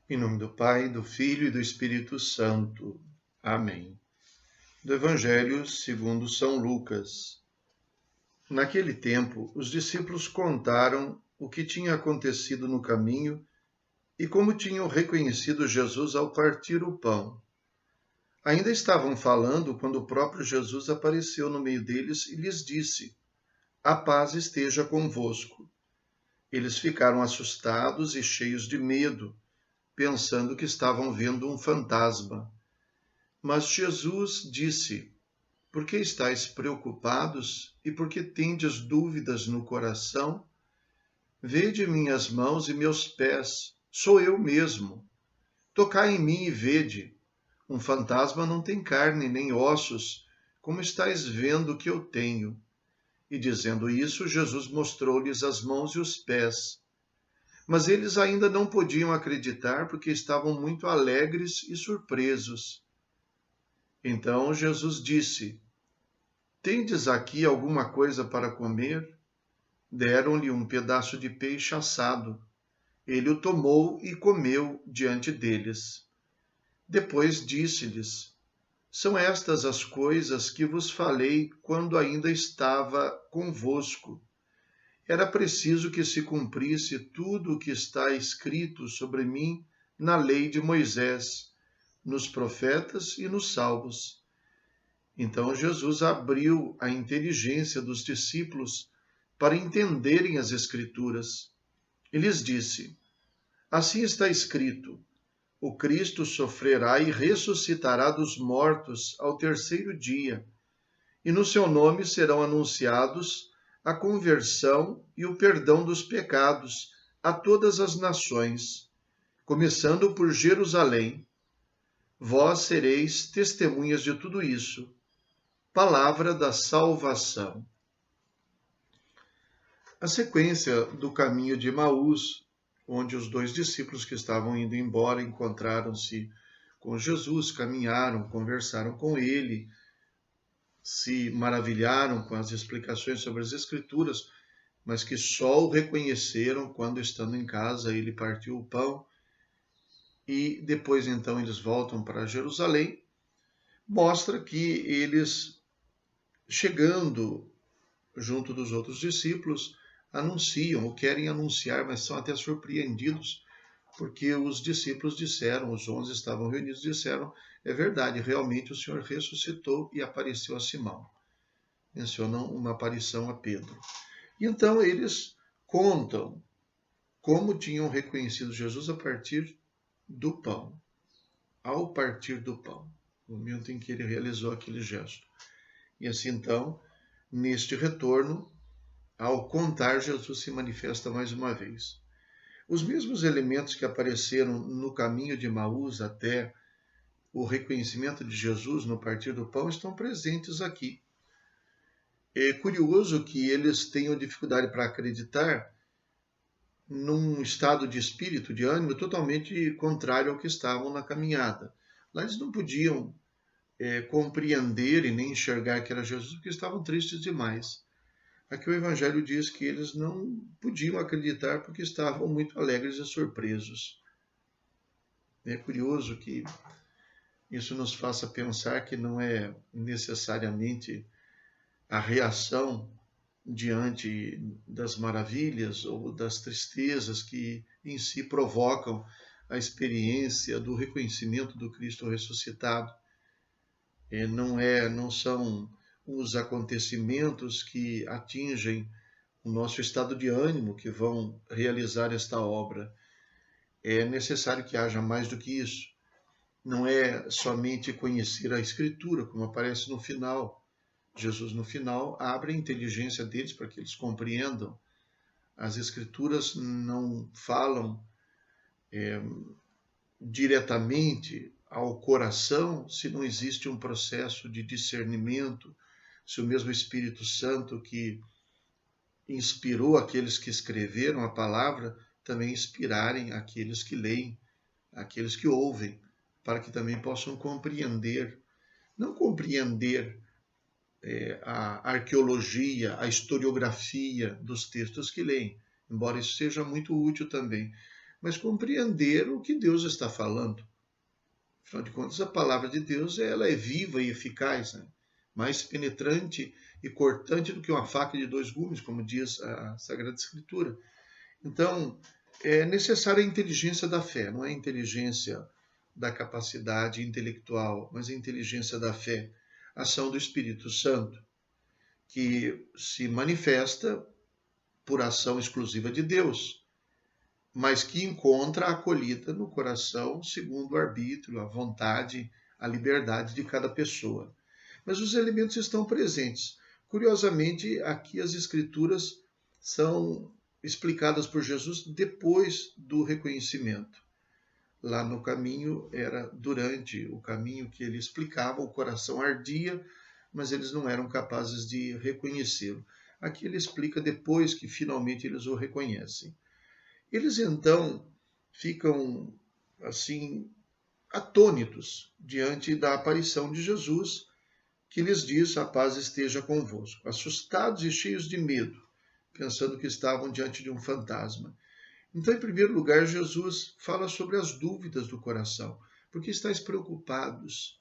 Em nome do Pai, do Filho e do Espírito Santo. Amém. Do Evangelho segundo São Lucas. Naquele tempo, os discípulos contaram o que tinha acontecido no caminho e como tinham reconhecido Jesus ao partir o pão. Ainda estavam falando quando o próprio Jesus apareceu no meio deles e lhes disse: A paz esteja convosco. Eles ficaram assustados e cheios de medo, pensando que estavam vendo um fantasma. Mas Jesus disse: Por que estáis preocupados e por que tendes dúvidas no coração? Vede minhas mãos e meus pés, sou eu mesmo. Tocai em mim e vede. Um fantasma não tem carne nem ossos, como estáis vendo que eu tenho. E dizendo isso, Jesus mostrou-lhes as mãos e os pés. Mas eles ainda não podiam acreditar porque estavam muito alegres e surpresos. Então Jesus disse: Tendes aqui alguma coisa para comer? Deram-lhe um pedaço de peixe assado. Ele o tomou e comeu diante deles. Depois disse-lhes: São estas as coisas que vos falei quando ainda estava convosco. Era preciso que se cumprisse tudo o que está escrito sobre mim na lei de Moisés, nos profetas e nos salmos. Então Jesus abriu a inteligência dos discípulos para entenderem as Escrituras. E lhes disse: Assim está escrito: o Cristo sofrerá e ressuscitará dos mortos ao terceiro dia, e no seu nome serão anunciados a conversão e o perdão dos pecados a todas as nações, começando por Jerusalém. Vós sereis testemunhas de tudo isso. Palavra da salvação. A sequência do caminho de Emaús, onde os dois discípulos que estavam indo embora encontraram-se com Jesus, caminharam, conversaram com ele, se maravilharam com as explicações sobre as Escrituras, mas que só o reconheceram quando, estando em casa, ele partiu o pão e depois então eles voltam para Jerusalém, mostra que eles, chegando junto dos outros discípulos, anunciam ou querem anunciar, mas são até surpreendidos, porque os discípulos disseram, os 11 estavam reunidos, disseram: é verdade, realmente o Senhor ressuscitou e apareceu a Simão. Mencionam uma aparição a Pedro. E então eles contam como tinham reconhecido Jesus a partir do pão, ao partir do pão, no momento em que ele realizou aquele gesto. E assim então, neste retorno, ao contar, Jesus se manifesta mais uma vez. Os mesmos elementos que apareceram no caminho de Emaús até o reconhecimento de Jesus no partir do pão estão presentes aqui. É curioso que eles tenham dificuldade para acreditar num estado de espírito, de ânimo, totalmente contrário ao que estavam na caminhada. Lá eles não podiam compreender e nem enxergar que era Jesus, porque estavam tristes demais. Aqui o Evangelho diz que eles não podiam acreditar porque estavam muito alegres e surpresos. É curioso que isso nos faça pensar que não é necessariamente a reação diante das maravilhas ou das tristezas que em si provocam a experiência do reconhecimento do Cristo ressuscitado. Não são os acontecimentos que atingem o nosso estado de ânimo que vão realizar esta obra. É necessário que haja mais do que isso. Não é somente conhecer a Escritura, como aparece no final. Jesus, no final, abre a inteligência deles para que eles compreendam. As Escrituras não falam diretamente ao coração se não existe um processo de discernimento, se o mesmo Espírito Santo que inspirou aqueles que escreveram a palavra também inspirarem aqueles que leem, aqueles que ouvem, para que também possam compreender, não compreender a arqueologia, a historiografia dos textos que leem, embora isso seja muito útil também, mas compreender o que Deus está falando. Afinal de contas, a palavra de Deus ela é viva e eficaz, né? Mais penetrante e cortante do que uma faca de dois gumes, como diz a Sagrada Escritura. Então, é necessária a inteligência da fé, não é a inteligência da capacidade intelectual, mas a inteligência da fé, a ação do Espírito Santo, que se manifesta por ação exclusiva de Deus, mas que encontra acolhida no coração segundo o arbítrio, a vontade, a liberdade de cada pessoa. Mas os elementos estão presentes. Curiosamente, aqui as Escrituras são explicadas por Jesus depois do reconhecimento. Lá no caminho, era durante o caminho que ele explicava, o coração ardia, mas eles não eram capazes de reconhecê-lo. Aqui ele explica depois que finalmente eles o reconhecem. Eles então ficam assim atônitos diante da aparição de Jesus, que lhes diz: a paz esteja convosco. Assustados e cheios de medo, pensando que estavam diante de um fantasma. Então, em primeiro lugar, Jesus fala sobre as dúvidas do coração. Por que estáis preocupados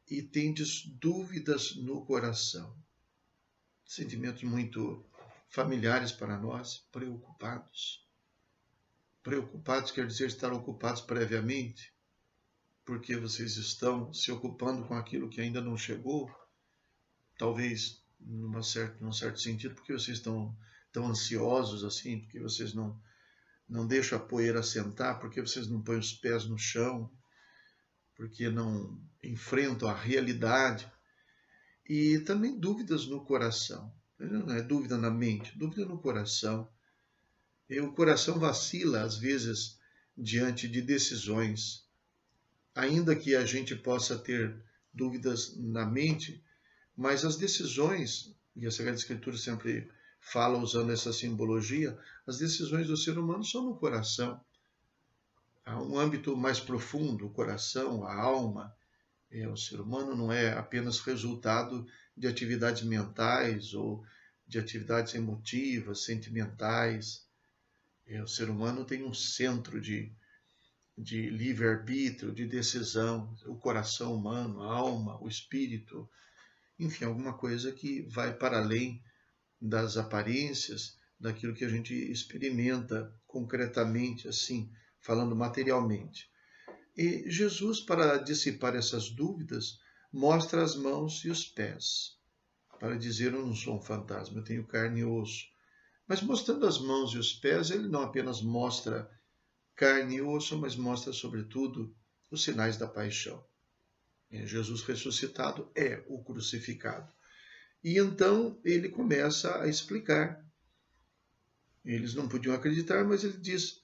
e tendes dúvidas no coração? Sentimentos muito familiares para nós, preocupados. Preocupados quer dizer estar ocupados previamente, porque vocês estão se ocupando com aquilo que ainda não chegou, talvez num certo sentido, porque vocês estão tão ansiosos assim, porque vocês não deixam a poeira assentar, porque vocês não põem os pés no chão, porque não enfrentam a realidade. E também dúvidas no coração. Não é dúvida na mente, dúvida no coração. E o coração vacila, às vezes, diante de decisões. Ainda que a gente possa ter dúvidas na mente, mas as decisões, e a Sagrada Escritura sempre fala usando essa simbologia, as decisões do ser humano são no coração. Há um âmbito mais profundo, o coração, a alma. O ser humano não é apenas resultado de atividades mentais ou de atividades emotivas, sentimentais. O ser humano tem um centro de livre-arbítrio, de decisão, o coração humano, a alma, o espírito, enfim, alguma coisa que vai para além das aparências, daquilo que a gente experimenta concretamente, assim, falando materialmente. E Jesus, para dissipar essas dúvidas, mostra as mãos e os pés, para dizer: eu não sou um fantasma, eu tenho carne e osso. Mas mostrando as mãos e os pés, ele não apenas mostra carne e osso, mas mostra, sobretudo, os sinais da paixão. Jesus ressuscitado é o crucificado. E então ele começa a explicar. Eles não podiam acreditar, mas ele diz,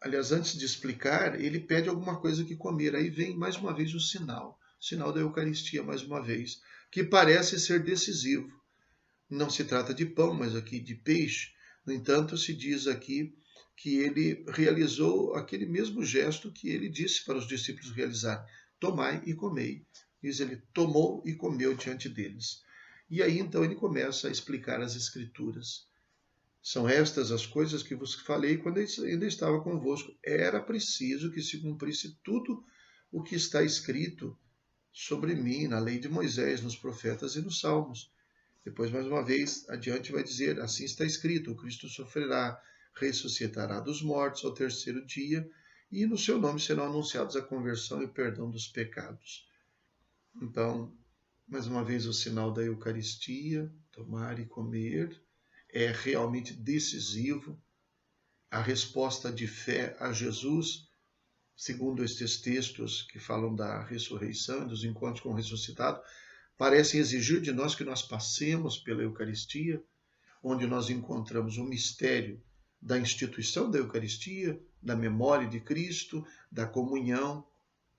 aliás, antes de explicar, ele pede alguma coisa que comer. Aí vem mais uma vez o sinal da Eucaristia, mais uma vez, que parece ser decisivo. Não se trata de pão, mas aqui de peixe. No entanto, se diz aqui que ele realizou aquele mesmo gesto que ele disse para os discípulos realizar: tomai e comei. Diz ele, tomou e comeu diante deles. E aí então ele começa a explicar as Escrituras. São estas as coisas que vos falei quando ainda estava convosco. Era preciso que se cumprisse tudo o que está escrito sobre mim na lei de Moisés, nos profetas e nos salmos. Depois, mais uma vez, adiante vai dizer: assim está escrito, o Cristo sofrerá, ressuscitará dos mortos ao terceiro dia, e no seu nome serão anunciados a conversão e o perdão dos pecados. Então, mais uma vez, o sinal da Eucaristia, tomar e comer, é realmente decisivo. A resposta de fé a Jesus, segundo estes textos que falam da ressurreição e dos encontros com o ressuscitado, parecem exigir de nós que nós passemos pela Eucaristia, onde nós encontramos o mistério da instituição da Eucaristia, da memória de Cristo, da comunhão,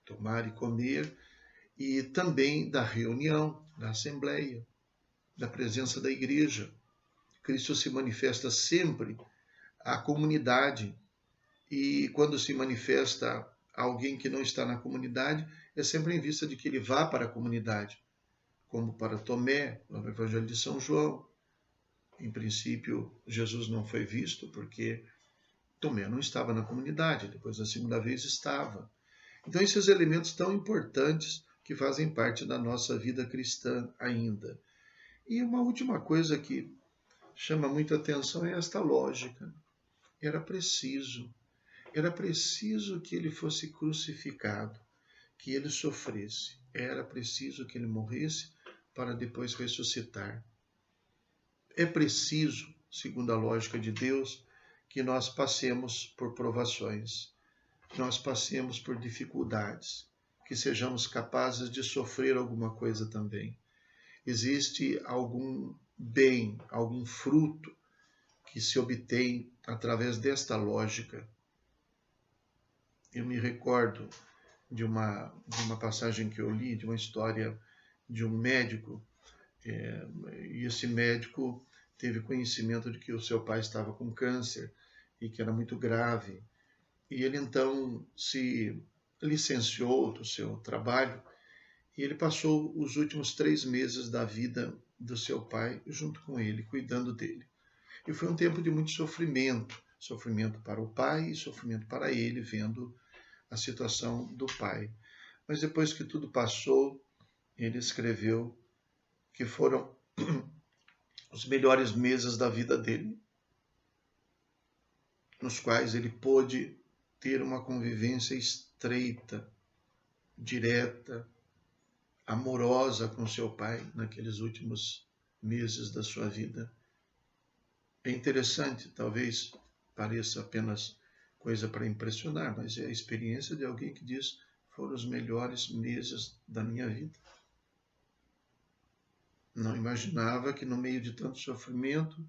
tomar e comer, e também da reunião, da assembleia, da presença da igreja. Cristo se manifesta sempre à comunidade, e quando se manifesta alguém que não está na comunidade, é sempre em vista de que ele vá para a comunidade, como para Tomé, no Evangelho de São João. Em princípio, Jesus não foi visto porque Tomé não estava na comunidade, depois da segunda vez estava. Então, esses elementos tão importantes que fazem parte da nossa vida cristã ainda. E uma última coisa que chama muita atenção é esta lógica. Era preciso que ele fosse crucificado, que ele sofresse. Era preciso que ele morresse para depois ressuscitar. É preciso, segundo a lógica de Deus, que nós passemos por provações, que nós passemos por dificuldades, que sejamos capazes de sofrer alguma coisa também. Existe algum bem, algum fruto que se obtém através desta lógica. Eu me recordo de uma passagem que eu li, de uma história de um médico, e esse médico teve conhecimento de que o seu pai estava com câncer e que era muito grave. E ele então se licenciou do seu trabalho e ele passou os últimos 3 meses da vida do seu pai junto com ele, cuidando dele. E foi um tempo de muito sofrimento, sofrimento para o pai e sofrimento para ele, vendo a situação do pai. Mas depois que tudo passou, ele escreveu que foram os melhores meses da vida dele, nos quais ele pôde ter uma convivência estreita, direta, amorosa com seu pai naqueles últimos meses da sua vida. É interessante, talvez pareça apenas coisa para impressionar, mas é a experiência de alguém que diz: foram os melhores meses da minha vida. Não imaginava que no meio de tanto sofrimento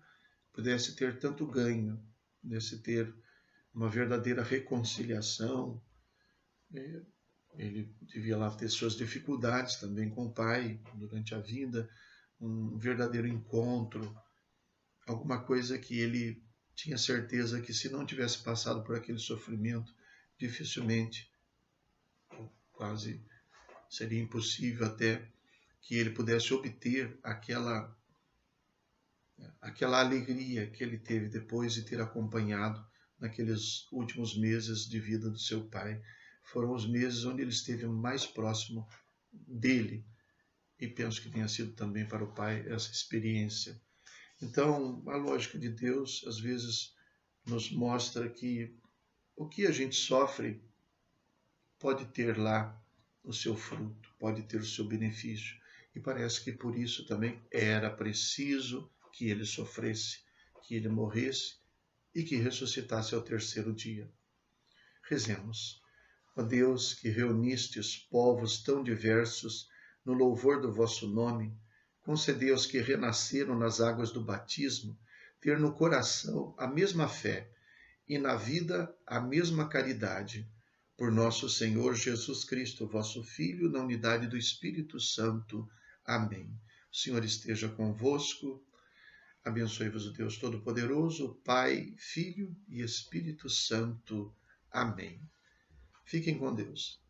pudesse ter tanto ganho, pudesse ter uma verdadeira reconciliação. Ele devia lá ter suas dificuldades também com o pai durante a vida, um verdadeiro encontro, alguma coisa que ele tinha certeza que se não tivesse passado por aquele sofrimento, dificilmente, quase seria impossível até que ele pudesse obter aquela alegria que ele teve depois de ter acompanhado naqueles últimos meses de vida do seu pai. Foram os meses onde ele esteve mais próximo dele, e penso que tenha sido também para o pai essa experiência. Então, a lógica de Deus às vezes nos mostra que o que a gente sofre pode ter lá o seu fruto, pode ter o seu benefício. E parece que por isso também era preciso que ele sofresse, que ele morresse e que ressuscitasse ao 3º dia. Rezemos. Ó Deus, que reuniste os povos tão diversos no louvor do vosso nome, concedei aos que renasceram nas águas do batismo ter no coração a mesma fé e na vida a mesma caridade. Por nosso Senhor Jesus Cristo, vosso Filho, na unidade do Espírito Santo. Amém. O Senhor esteja convosco. Abençoe-vos o Deus Todo-Poderoso, Pai, Filho e Espírito Santo. Amém. Fiquem com Deus.